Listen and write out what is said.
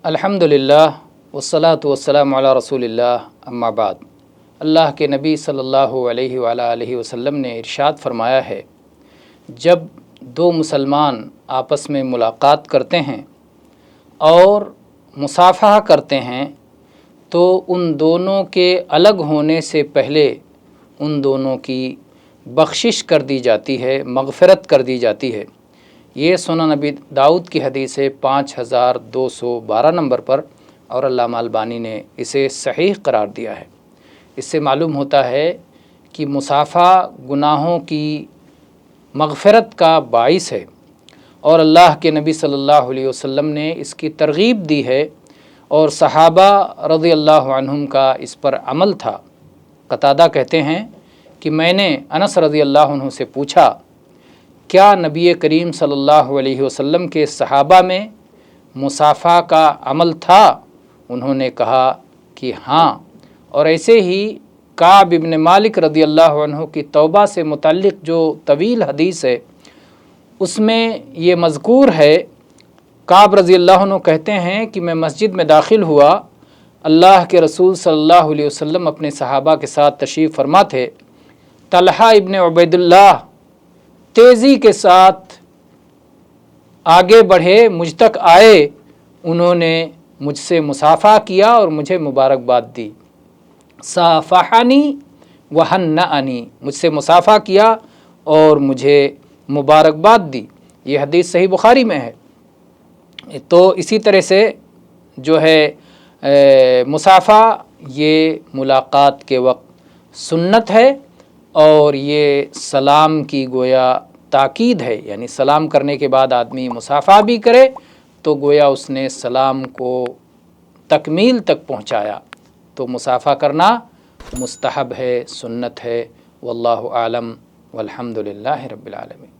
الحمدللہ والصلاۃ والسلام علی رسول اللہ اما بعد۔ اللہ کے نبی صلی اللہ علیہ وآلہ وسلم نے ارشاد فرمایا ہے، جب دو مسلمان آپس میں ملاقات کرتے ہیں اور مصافحہ کرتے ہیں تو ان دونوں کے الگ ہونے سے پہلے ان دونوں کی بخشش کر دی جاتی ہے، مغفرت کر دی جاتی ہے۔ یہ سنن نبی داؤد کی حدیث ہے 5212 نمبر پر، اور علامہ البانی نے اسے صحیح قرار دیا ہے۔ اس سے معلوم ہوتا ہے کہ مصافحہ گناہوں کی مغفرت کا باعث ہے، اور اللہ کے نبی صلی اللہ علیہ وسلم نے اس کی ترغیب دی ہے، اور صحابہ رضی اللہ عنہم کا اس پر عمل تھا۔ قتادہ کہتے ہیں کہ میں نے انس رضی اللہ عنہ سے پوچھا، کیا نبی کریم صلی اللہ علیہ وسلم کے صحابہ میں مصافحہ کا عمل تھا؟ انہوں نے کہا کہ ہاں، اور ایسے ہی کعب بن مالک رضی اللہ عنہ کی توبہ سے متعلق جو طویل حدیث ہے اس میں یہ مذکور ہے۔ کعب رضی اللہ عنہ کہتے ہیں کہ میں مسجد میں داخل ہوا، اللہ کے رسول صلی اللہ علیہ وسلم اپنے صحابہ کے ساتھ تشریف فرما تھے۔ طلحہ ابن عبید اللہ تیزی کے ساتھ آگے بڑھے، مجھ تک آئے، انہوں نے مجھ سے مصافحہ کیا اور مجھے مبارکباد دی۔ صافحنی وہنأنی، مجھ سے مصافحہ کیا اور مجھے مبارکباد دی۔ یہ حدیث صحیح بخاری میں ہے۔ تو اسی طرح سے جو ہے مصافحہ یہ ملاقات کے وقت سنت ہے، اور یہ سلام کی گویا تاکید ہے، یعنی سلام کرنے کے بعد آدمی مصافحہ بھی کرے تو گویا اس نے سلام کو تکمیل تک پہنچایا۔ تو مصافحہ کرنا مستحب ہے، سنت ہے۔ واللہ اعلم والحمد للہ رب العالمین۔